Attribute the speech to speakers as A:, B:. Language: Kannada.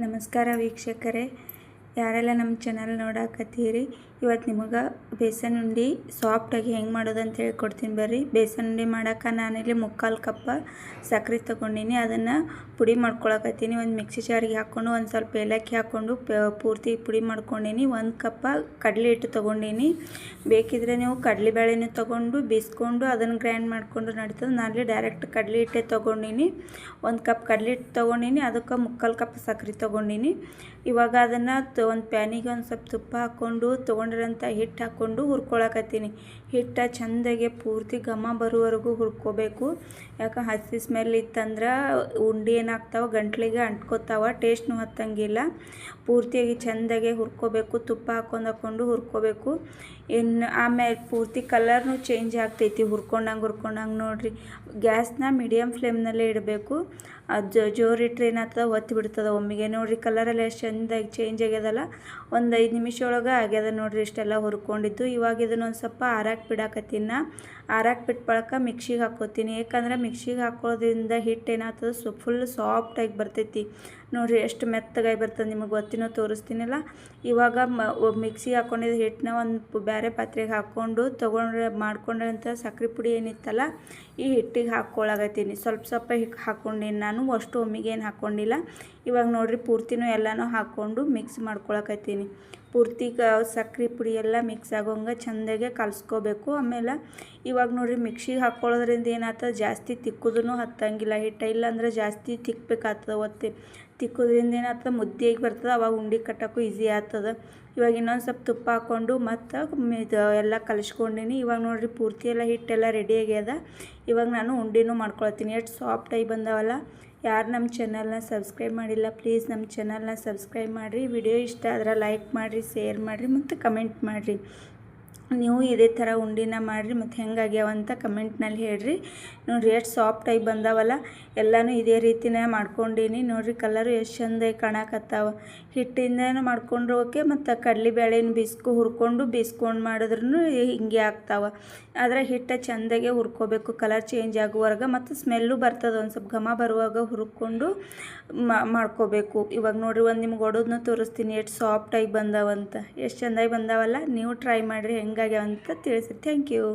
A: ನಮಸ್ಕಾರ ವೀಕ್ಷಕರೇ, ಯಾರೆಲ್ಲ ನಮ್ಮ ಚಾನಲ್ ನೋಡಾಕತ್ತೀರಿ. ಇವತ್ತು ನಿಮಗೆ ಬೇಸನ್ ಉಂಡೆ ಸಾಫ್ಟಾಗಿ ಹೆಂಗೆ ಮಾಡೋದು ಅಂತ ಹೇಳ್ಕೊಡ್ತೀನಿ ಬರ್ರಿ. ಬೇಸನ್ ಉಂಡೆ ಮಾಡೋಕೆ ನಾನಿಲ್ಲಿ 3/4 ಕಪ್ ಸಕ್ಕರೆ ತೊಗೊಂಡಿನಿ. ಅದನ್ನು ಪುಡಿ ಮಾಡ್ಕೊಳಕತ್ತೀನಿ. ಒಂದು ಮಿಕ್ಸಿ ಜಾರಿಗೆ ಹಾಕ್ಕೊಂಡು ಒಂದು ಸ್ವಲ್ಪ ಏಲಕ್ಕಿ ಹಾಕ್ಕೊಂಡು ಪೂರ್ತಿ ಪುಡಿ ಮಾಡ್ಕೊಂಡಿನಿ. 1 ಕಪ್ ಕಡಲೆ ಹಿಟ್ಟು ತೊಗೊಂಡಿನಿ. ಬೇಕಿದ್ರೆ ನೀವು ಕಡಲೆಬೇಳೆನೂ ತೊಗೊಂಡು ಬೀಸ್ಕೊಂಡು ಅದನ್ನು ಗ್ರೈಂಡ್ ಮಾಡಿಕೊಂಡು ನಡೀತದೆ. ನಾನಲ್ಲಿ ಡೈರೆಕ್ಟ್ ಕಡಲೆ ಹಿಟ್ಟೆ ತೊಗೊಂಡಿನಿ. 1 ಕಪ್ ಕಡಲೆ ಹಿಟ್ಟು ತೊಗೊಂಡಿನಿ. ಅದಕ್ಕೆ 3/4 ಕಪ್ ಸಕ್ಕರೆ ತೊಗೊಂಡಿನಿ. ಇವಾಗ ಅದನ್ನು ಒಂದು ಪ್ಯಾನಿಗೆ ಒಂದು ಸ್ವಲ್ಪ ತುಪ್ಪ ಹಾಕ್ಕೊಂಡು ತೊಗೊಂಡಿರೋಂಥ ಹಿಟ್ಟು ಹಾಕ್ಕೊಂಡು ಹುರ್ಕೊಳಕತ್ತೀನಿ. ಹಿಟ್ಟು ಚೆಂದಾಗೆ ಪೂರ್ತಿ ಘಮ ಬರುವವರೆಗೂ ಹುರ್ಕೋಬೇಕು. ಯಾಕೆ ಹಸಿ ಸ್ಮೆಲ್ ಇತ್ತಂದ್ರೆ ಉಂಡೆ ಏನಾಗ್ತಾವೆ ಗಂಟ್ಲಿಗೆ ಅಂಟ್ಕೋತಾವೆ, ಟೇಸ್ಟ್ನೂ ಹತ್ತಂಗಿಲ್ಲ. ಪೂರ್ತಿಯಾಗಿ ಚೆಂದಾಗೆ ಹುರ್ಕೋಬೇಕು. ತುಪ್ಪ ಹಾಕ್ಕೊಂಡು ಹುರ್ಕೋಬೇಕು. ಇನ್ನು ಆಮೇಲೆ ಪೂರ್ತಿ ಕಲರ್ನೂ ಚೇಂಜ್ ಆಗ್ತೈತಿ ಹುರ್ಕೊಂಡಂಗೆ ನೋಡಿರಿ. ಗ್ಯಾಸ್ನ ಮೀಡಿಯಮ್ ಫ್ಲೇಮ್ನಲ್ಲೇ ಇಡಬೇಕು. ಅದು ಜೋರಿಟ್ರೆ ಏನಾಗ್ತದೆ ಒತ್ತಿ ಬಿಡ್ತದೆ ಒಮ್ಮೆಗೆ. ನೋಡಿರಿ ಕಲರೆಲ್ಲ ಎಷ್ಟು ಚೆಂದಾಗಿ ಚೇಂಜ್ ಆಗ್ಯದಲ್ಲ. ಒಂದು 5 ನಿಮಿಷ ಒಳಗೆ ಆಗ್ಯದ ನೋಡಿರಿ ಇಷ್ಟೆಲ್ಲ ಹುರ್ಕೊಂಡಿದ್ದು. ಇವಾಗ ಇದನ್ನೊಂದು ಸ್ವಲ್ಪ ಆರಾಕ್ ಬಿಡಾಕತ್ತೀನಿ. ಆರಾಕ್ ಬಿಟ್ಟು ಬಳಕ ಮಿಕ್ಸಿಗೆ ಹಾಕ್ಕೋತೀನಿ. ಯಾಕಂದ್ರೆ ಮಿಕ್ಸಿಗೆ ಹಾಕೋದ್ರಿಂದ ಹಿಟ್ಟು ಏನಾಗ್ತದೆ ಫುಲ್ ಸಾಫ್ಟಾಗಿ ಬರ್ತೈತಿ. ನೋಡಿರಿ ಎಷ್ಟು ಮೆತ್ತಗಾಗಿ ಬರ್ತದೆ, ನಿಮಗೆ ಗೊತ್ತಿನೋ ತೋರಿಸ್ತೀನಲ್ಲ. ಇವಾಗ ಮಿಕ್ಸಿಗೆ ಹಾಕ್ಕೊಂಡಿದ್ದು ಹಿಟ್ಟನ್ನ ಒಂದು ಬೇರೆ ಪಾತ್ರೆಗೆ ಹಾಕ್ಕೊಂಡು ಮಾಡ್ಕೊಂಡ್ರಂಥ ಸಕ್ಕರೆ ಪುಡಿ ಏನಿತ್ತಲ್ಲ ಈ ಹಿಟ್ಟಿಗೆ ಹಾಕ್ಕೊಳಕತ್ತೀನಿ. ಸ್ವಲ್ಪ ಹಾಕ್ಕೊಂಡಿನಿ ನಾನು, ಅಷ್ಟು ಒಮ್ಮಿಗೆ ಏನು ಹಾಕ್ಕೊಂಡಿಲ್ಲ. ಇವಾಗ ನೋಡಿರಿ ಪೂರ್ತಿನೂ ಎಲ್ಲನೂ ಹಾಕ್ಕೊಂಡು ಮಿಕ್ಸ್ ಮಾಡ್ಕೊಳಕತ್ತೀನಿ. ಪೂರ್ತಿ ಸಕ್ಕರೆ ಪುಡಿ ಎಲ್ಲ ಮಿಕ್ಸ್ ಆಗೋಂಗೆ ಚೆಂದಾಗೆ ಕಲಿಸ್ಕೋಬೇಕು. ಆಮೇಲೆ ಇವಾಗ ನೋಡಿರಿ ಮಿಕ್ಸಿಗೆ ಹಾಕ್ಕೊಳ್ಳೋದ್ರಿಂದ ಏನಾಗ್ತದೆ ಜಾಸ್ತಿ ತಿಕ್ಕುದೂ ಹತ್ತಂಗಿಲ್ಲ ಹಿಟ್ಟು. ಇಲ್ಲಾಂದ್ರೆ ಜಾಸ್ತಿ ತಿಕ್ಕಬೇಕಾಗ್ತದೆ. ತಿಕ್ಕೋದ್ರಿಂದ ಏನಾಗ್ತದೆ ಮುದ್ದೆಗೆ ಬರ್ತದೆ. ಅವಾಗ ಉಂಡೆ ಕಟ್ಟೋಕ್ಕೂ ಈಸಿ ಆಗ್ತದೆ. ಇವಾಗ ಇನ್ನೊಂದು ಸ್ವಲ್ಪ ತುಪ್ಪ ಹಾಕ್ಕೊಂಡು ಮತ್ತು ಇದು ಎಲ್ಲ ಕಲಿಸ್ಕೊಂಡಿನಿ. ಇವಾಗ ನೋಡಿರಿ ಪೂರ್ತಿ ಎಲ್ಲ ಹಿಟ್ಟೆಲ್ಲ ರೆಡಿ ಆಗ್ಯದ. ಇವಾಗ ನಾನು ಉಂಡೆನೂ ಮಾಡ್ಕೊಳ್ತೀನಿ. ಎಷ್ಟು ಸಾಫ್ಟಾಗಿ ಬಂದವಲ್ಲ. ಯಾರು ನಮ್ಮ ಚಾನಲ್ನ ಸಬ್ಸ್ಕ್ರೈಬ್ ಮಾಡಿಲ್ಲ ಪ್ಲೀಸ್ ನಮ್ಮ ಚಾನಲ್ನ ಸಬ್ಸ್ಕ್ರೈಬ್ ಮಾಡಿರಿ. ವಿಡಿಯೋ ಇಷ್ಟ ಆದ್ರೆ ಲೈಕ್ ಮಾಡಿರಿ, ಶೇರ್ ಮಾಡಿರಿ ಮತ್ತು ಕಮೆಂಟ್ ಮಾಡಿರಿ. ನೀವು ಇದೇ ಥರ ಉಂಡಿನ ಮಾಡಿರಿ ಮತ್ತು ಹೆಂಗಾಗ್ಯಾವ ಅಂತ ಕಮೆಂಟ್ನಲ್ಲಿ ಹೇಳ್ರಿ. ನೋಡಿರಿ ಎಷ್ಟು ಸಾಫ್ಟಾಗಿ ಬಂದಾವಲ್ಲ. ಎಲ್ಲನೂ ಇದೇ ರೀತಿನೇ ಮಾಡ್ಕೊಂಡೀನಿ. ನೋಡಿರಿ ಕಲರು ಎಷ್ಟು ಚೆಂದಾಗಿ ಕಾಣಕತ್ತಾವ. ಹಿಟ್ಟಿಂದ ಮಾಡ್ಕೊಂಡ್ರೆ ಓಕೆ, ಮತ್ತು ಕಡಲೆಬೇಳೆನ ಹುರ್ಕೊಂಡು ಮಾಡಿದ್ರೂ ಹಿಂಗೆ ಆಗ್ತಾವೆ. ಆದರೆ ಹಿಟ್ಟು ಚೆಂದಾಗೆ ಹುರ್ಕೋಬೇಕು ಕಲರ್ ಚೇಂಜ್ ಆಗುವವರೆಗೆ. ಮತ್ತು ಸ್ಮೆಲ್ಲು ಬರ್ತದೆ, ಒಂದು ಸ್ವಲ್ಪ ಘಮ ಬರುವಾಗ ಹುರ್ಕೊಂಡು ಮಾಡ್ಕೋಬೇಕು. ಇವಾಗ ನೋಡಿರಿ ಒಂದು ನಿಮ್ಗೆ ಹೊಡೋದನ್ನ ತೋರಿಸ್ತೀನಿ ಎಷ್ಟು ಸಾಫ್ಟಾಗಿ ಬಂದಾವಂತ. ಎಷ್ಟು ಚೆಂದಾಗಿ ಬಂದಾವಲ್ಲ. ನೀವು ಟ್ರೈ ಮಾಡಿರಿ ಹೆಂಗಾಗ್ಯಾವ ಅಂತ ತಿಳಿಸಿ. Thank you.